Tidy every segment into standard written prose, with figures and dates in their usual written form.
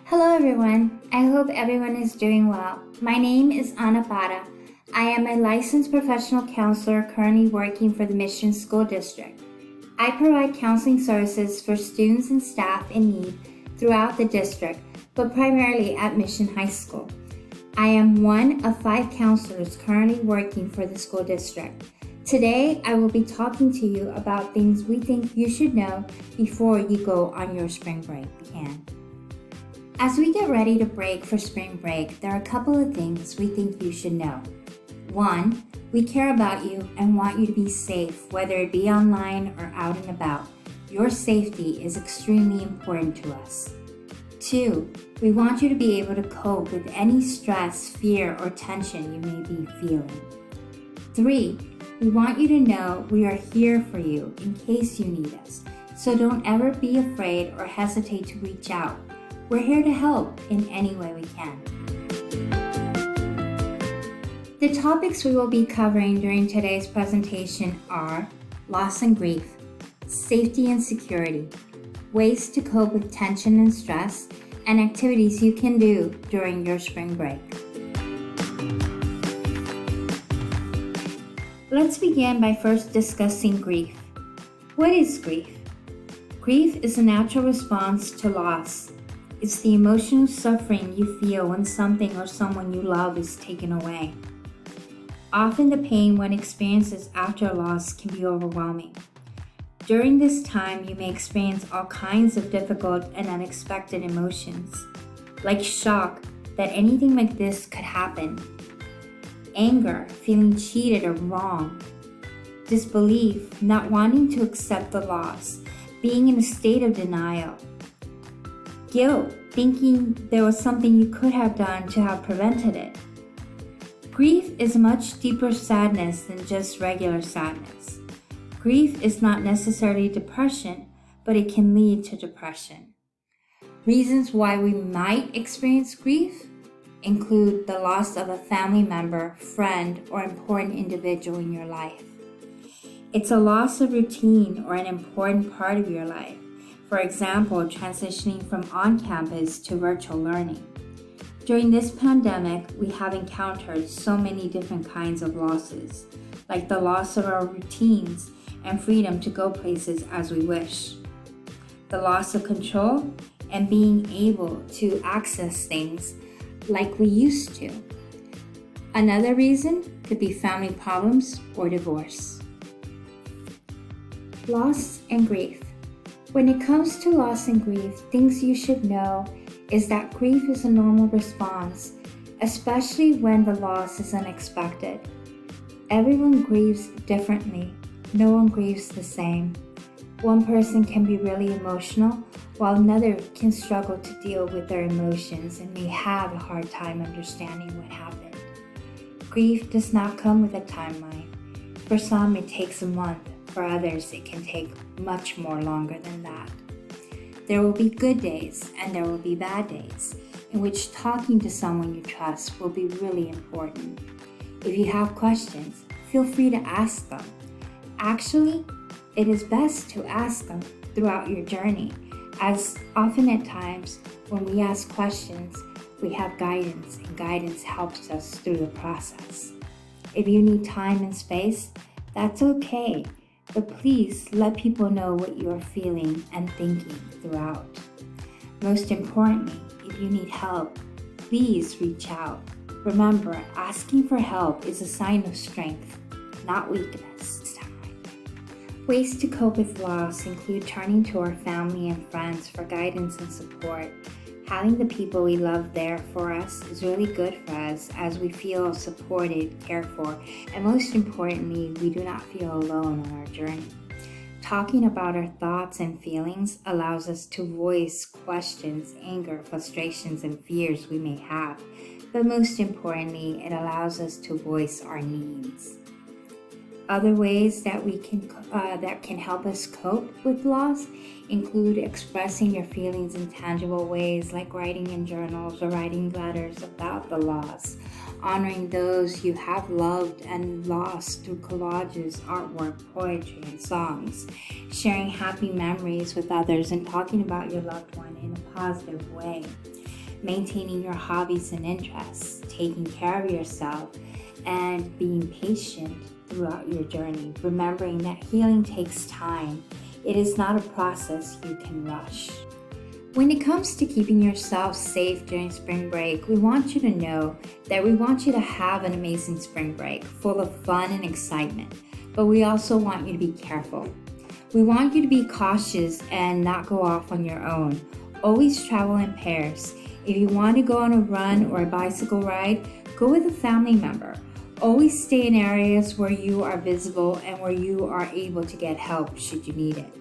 Hello everyone, I hope everyone is doing well. My name is Ana Para. I am a licensed professional counselor currently working for the Mission School District. I provide counseling services for students and staff in need throughout the district, but primarily at Mission High School. I am one of 5 counselors currently working for the school district. Today, I will be talking to you about things we think you should know before you go on your spring break. As we get ready to break for spring break, there are a couple of things we think you should know. 1, we care about you and want you to be safe, whether it be online or out and about. Your safety is extremely important to us. 2, we want you to be able to cope with any stress, fear, or tension you may be feeling. 3, we want you to know we are here for you in case you need us, so don't ever be afraid or hesitate to reach out. We're here to help in any way we can. The topics we will be covering during today's presentation are loss and grief, safety and security, ways to cope with tension and stress, and activities you can do during your spring break. Let's begin by first discussing grief. What is grief? Grief is a natural response to loss. It's the emotional suffering you feel when something or someone you love is taken away. Often the pain one experiences after a loss can be overwhelming. During this time, you may experience all kinds of difficult and unexpected emotions, like shock that anything like this could happen, anger, feeling cheated or wrong, disbelief, not wanting to accept the loss, being in a state of denial, guilt, thinking there was something you could have done to have prevented it. Grief is a much deeper sadness than just regular sadness. Grief is not necessarily depression, but it can lead to depression. Reasons why we might experience grief include the loss of a family member, friend, or important individual in your life. It's a loss of routine or an important part of your life. For example, transitioning from on-campus to virtual learning. During this pandemic, we have encountered so many different kinds of losses, like the loss of our routines and freedom to go places as we wish, the loss of control and being able to access things like we used to. Another reason could be family problems or divorce. Loss and grief. When it comes to loss and grief, things you should know is that grief is a normal response, especially when the loss is unexpected. Everyone grieves differently. No one grieves the same. One person can be really emotional, while another can struggle to deal with their emotions and may have a hard time understanding what happened. Grief does not come with a timeline. For some, it takes a month. For others, it can take much more longer than that. There will be good days and there will be bad days, in which talking to someone you trust will be really important. If you have questions, feel free to ask them. Actually, it is best to ask them throughout your journey, as often at times when we ask questions, we have guidance, and guidance helps us through the process. If you need time and space, that's okay. But please let people know what you are feeling and thinking throughout. Most importantly, if you need help, please reach out. Remember, asking for help is a sign of strength, not weakness. Ways to cope with loss include turning to our family and friends for guidance and support. Having the people we love there for us is really good for us as we feel supported, cared for, and most importantly, we do not feel alone on our journey. Talking about our thoughts and feelings allows us to voice questions, anger, frustrations, and fears we may have, but most importantly, it allows us to voice our needs. Other ways that can help us cope with loss include expressing your feelings in tangible ways like writing in journals or writing letters about the loss, honoring those you have loved and lost through collages, artwork, poetry, and songs, sharing happy memories with others and talking about your loved one in a positive way. maintaining your hobbies and interests, taking care of yourself, and being patient throughout your journey, remembering that healing takes time. It is not a process you can rush. When it comes to keeping yourself safe during spring break, we want you to know that we want you to have an amazing spring break full of fun and excitement, but we also want you to be careful. We want you to be cautious and not go off on your own. Always travel in pairs. If you want to go on a run or a bicycle ride, go with a family member. Always stay in areas where you are visible and where you are able to get help should you need it.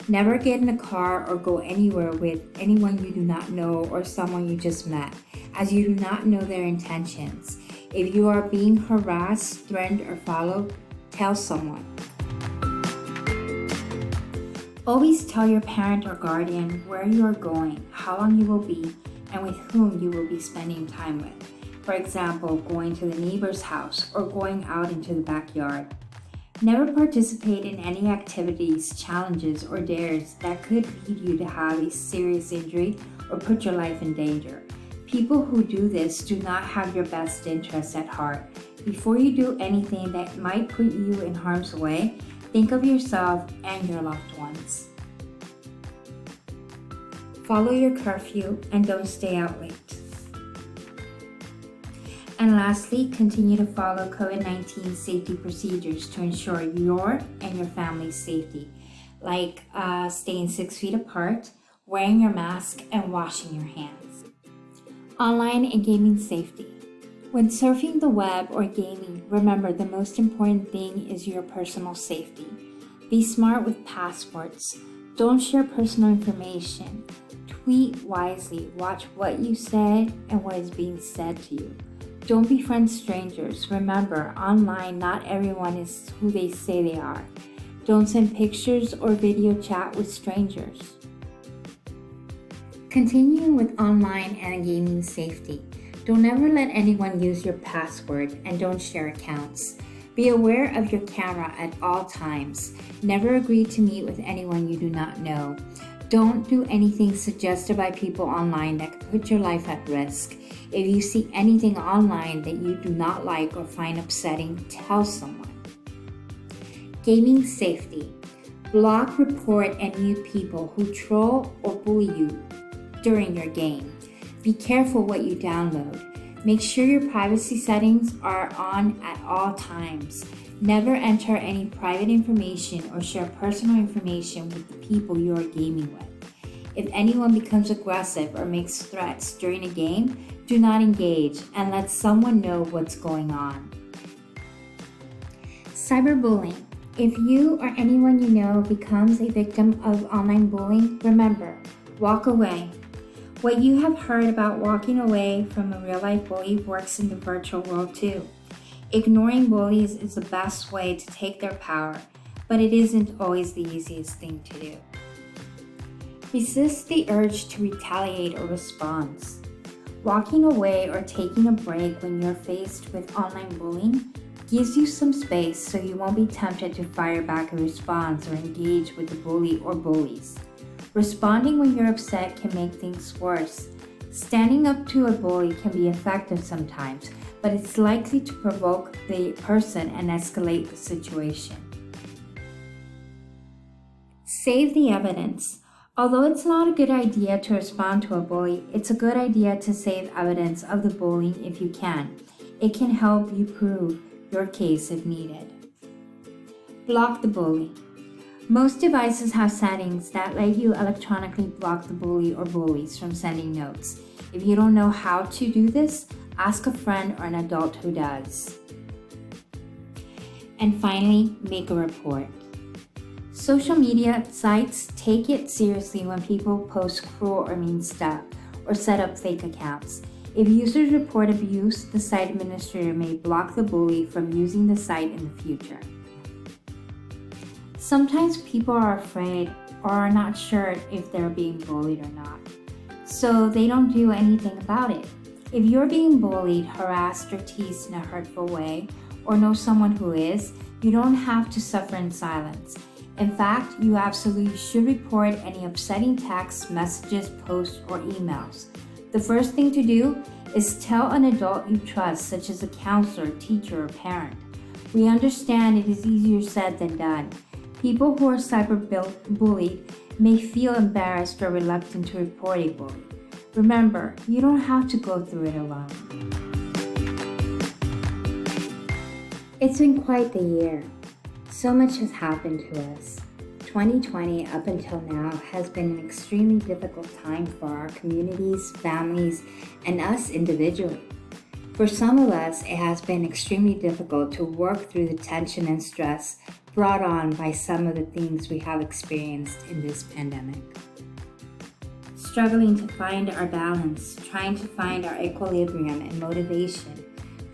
Never get in a car or go anywhere with anyone you do not know or someone you just met, as you do not know their intentions. If you are being harassed, threatened, or followed, tell someone. Always tell your parent or guardian where you are going, how long you will be, and with whom you will be spending time with. For example, going to the neighbor's house or going out into the backyard. Never participate in any activities, challenges, or dares that could lead you to have a serious injury or put your life in danger. People who do this do not have your best interests at heart. Before you do anything that might put you in harm's way, think of yourself and your loved ones. Follow your curfew and don't stay out late. And lastly, continue to follow COVID-19 safety procedures to ensure your and your family's safety, like staying 6 feet apart, wearing your mask, and washing your hands. Online and gaming safety. When surfing the web or gaming, remember the most important thing is your personal safety. Be smart with passwords. Don't share personal information. Tweet wisely. Watch what you said and what is being said to you. Don't befriend strangers. Remember, online, not everyone is who they say they are. Don't send pictures or video chat with strangers. Continuing with online and gaming safety. Don't ever let anyone use your password and don't share accounts. Be aware of your camera at all times. Never agree to meet with anyone you do not know. Don't do anything suggested by people online that could put your life at risk. If you see anything online that you do not like or find upsetting, tell someone. Gaming safety. Block, report, and mute people who troll or bully you during your game. Be careful what you download. Make sure your privacy settings are on at all times. Never enter any private information or share personal information with the people you are gaming with. If anyone becomes aggressive or makes threats during a game, do not engage and let someone know what's going on. Cyberbullying. If you or anyone you know becomes a victim of online bullying, remember, walk away. What you have heard about walking away from a real-life bully works in the virtual world too. Ignoring bullies is the best way to take their power, but it isn't always the easiest thing to do. Resist the urge to retaliate or respond. Walking away or taking a break when you're faced with online bullying gives you some space so you won't be tempted to fire back a response or engage with the bully or bullies. Responding when you're upset can make things worse. Standing up to a bully can be effective sometimes, but it's likely to provoke the person and escalate the situation. Save the evidence. Although it's not a good idea to respond to a bully, it's a good idea to save evidence of the bullying if you can. It can help you prove your case if needed. Block the bully. Most devices have settings that let you electronically block the bully or bullies from sending notes. If you don't know how to do this, ask a friend or an adult who does. And finally, make a report. Social media sites take it seriously when people post cruel or mean stuff or set up fake accounts. If users report abuse, the site administrator may block the bully from using the site in the future. Sometimes people are afraid or are not sure if they're being bullied or not, so they don't do anything about it. If you're being bullied, harassed, or teased in a hurtful way, or know someone who is, you don't have to suffer in silence. In fact, you absolutely should report any upsetting texts, messages, posts, or emails. The first thing to do is tell an adult you trust, such as a counselor, teacher, or parent. We understand it is easier said than done. People who are cyberbullied may feel embarrassed or reluctant to report a bully. Remember, you don't have to go through it alone. It's been quite the year. So much has happened to us. 2020 up until now has been an extremely difficult time for our communities, families, and us individually. For some of us, it has been extremely difficult to work through the tension and stress brought on by some of the things we have experienced in this pandemic. Struggling to find our balance, trying to find our equilibrium and motivation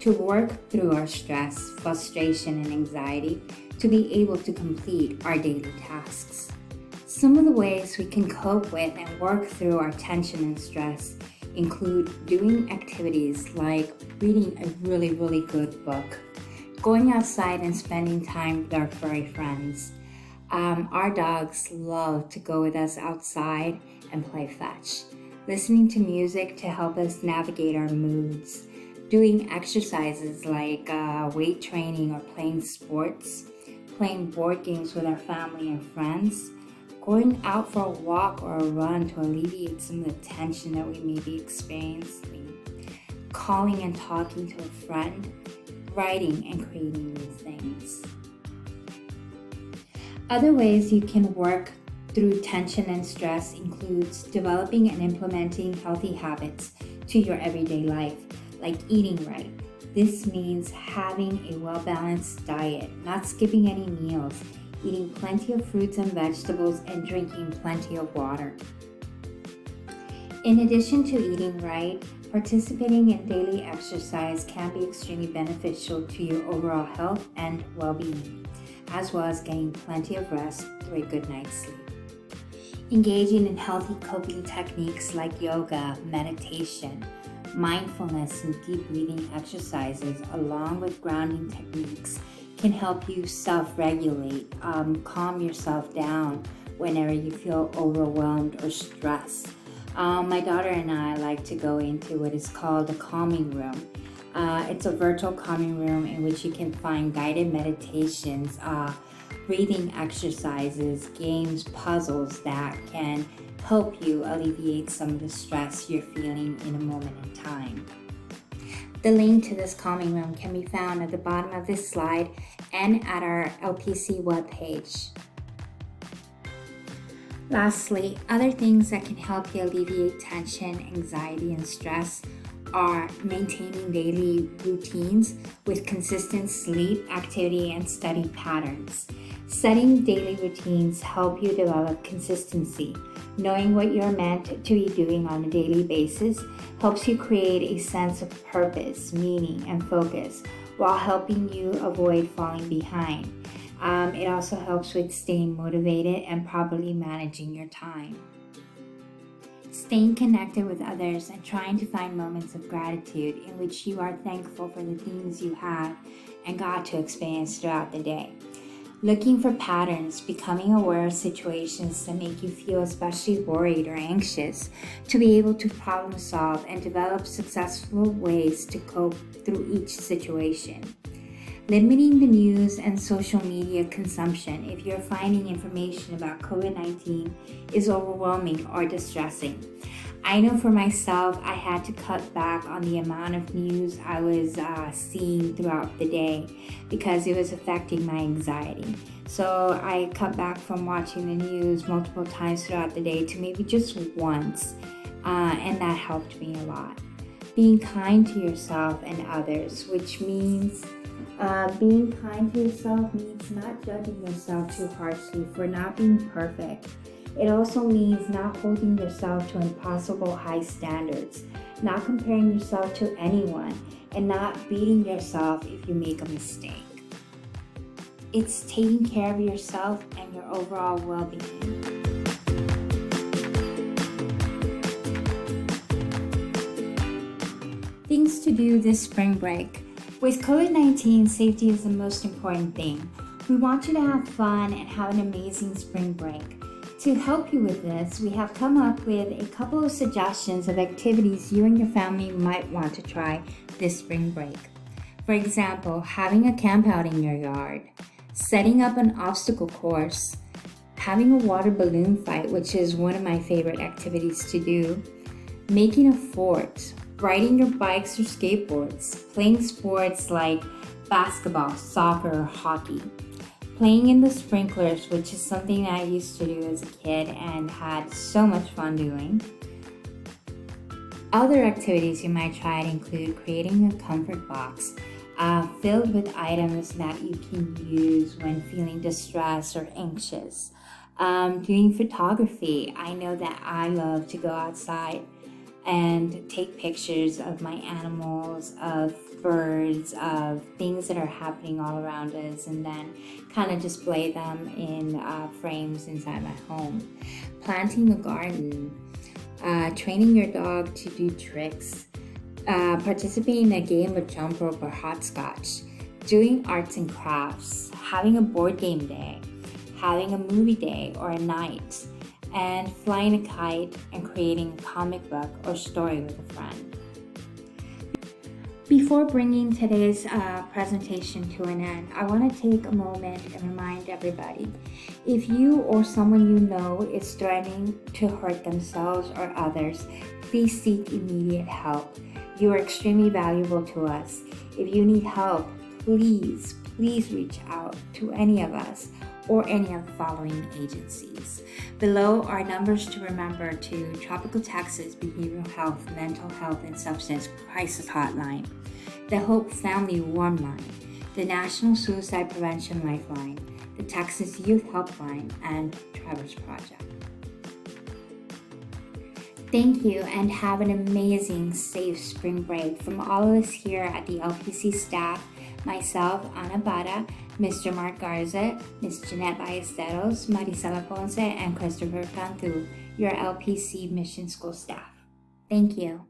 to work through our stress, frustration, and anxiety to be able to complete our daily tasks. Some of the ways we can cope with and work through our tension and stress include doing activities like reading a really good book, going outside and spending time with our furry friends. Our dogs love to go with us outside and play fetch, listening to music to help us navigate our moods, doing exercises like weight training or playing sports, playing board games with our family and friends, going out for a walk or a run to alleviate some of the tension that we may be experiencing, calling and talking to a friend, writing and creating new things. Other ways you can work through tension and stress includes developing and implementing healthy habits to your everyday life, like eating right. This means having a well-balanced diet, not skipping any meals, eating plenty of fruits and vegetables, and drinking plenty of water. In addition to eating right, participating in daily exercise can be extremely beneficial to your overall health and well-being, as well as getting plenty of rest through a good night's sleep. Engaging in healthy coping techniques like yoga, meditation, mindfulness, and deep breathing exercises, along with grounding techniques, can help you self-regulate, calm yourself down whenever you feel overwhelmed or stressed. My daughter and I like to go into what is called a calming room. It's a virtual calming room in which you can find guided meditations, breathing exercises, games, puzzles that can help you alleviate some of the stress you're feeling in a moment in time. The link to this calming room can be found at the bottom of this slide and at our LPC webpage. Lastly, other things that can help you alleviate tension, anxiety, and stress are maintaining daily routines with consistent sleep, activity, and study patterns. Setting daily routines help you develop consistency. Knowing what you're meant to be doing on a daily basis helps you create a sense of purpose, meaning, and focus while helping you avoid falling behind. It also helps with staying motivated and properly managing your time. Staying connected with others and trying to find moments of gratitude in which you are thankful for the things you have and got to experience throughout the day. Looking for patterns, becoming aware of situations that make you feel especially worried or anxious to be able to problem solve and develop successful ways to cope through each situation. Limiting the news and social media consumption if you're finding information about COVID-19 is overwhelming or distressing. I know for myself, I had to cut back on the amount of news I was seeing throughout the day because it was affecting my anxiety. So I cut back from watching the news multiple times throughout the day to maybe just once, and that helped me a lot. Being kind to yourself and others, which means being kind to yourself means not judging yourself too harshly for not being perfect. It also means not holding yourself to impossible high standards, not comparing yourself to anyone, and not beating yourself if you make a mistake. It's taking care of yourself and your overall well-being. Things to do this spring break. With COVID-19, safety is the most important thing. We want you to have fun and have an amazing spring break. To help you with this, we have come up with a couple of suggestions of activities you and your family might want to try this spring break. For example, having a camp out in your yard, setting up an obstacle course, having a water balloon fight, which is one of my favorite activities to do, making a fort, riding your bikes or skateboards, playing sports like basketball, soccer, or hockey, playing in the sprinklers, which is something I used to do as a kid and had so much fun doing. Other activities you might try include creating a comfort box filled with items that you can use when feeling distressed or anxious. Doing photography. I know that I love to go outside and take pictures of my animals, of birds, of things that are happening all around us, and then kind of display them in frames inside my home. Planting a garden, training your dog to do tricks, participating in a game of jump rope or hopscotch, doing arts and crafts, having a board game day, having a movie day or a night, and flying a kite and creating a comic book or story with a friend. Before bringing today's presentation to an end, I want to take a moment and remind everybody, if you or someone you know is threatening to hurt themselves or others, please seek immediate help. You are extremely valuable to us. If you need help, please reach out to any of us or any of the following agencies. Below are numbers to remember to Tropical Texas Behavioral Health, Mental Health, and Substance Crisis Hotline, the Hope Family Warm Line, the National Suicide Prevention Lifeline, the Texas Youth Helpline, and Trevor's Project. Thank you and have an amazing, safe spring break. From all of us here at the LPC staff, myself, Ana Bada, Mr. Mark Garza, Ms. Jeanette Ballesteros, Marisela Ponce, and Christopher Cantu, your LPC Mission School staff. Thank you.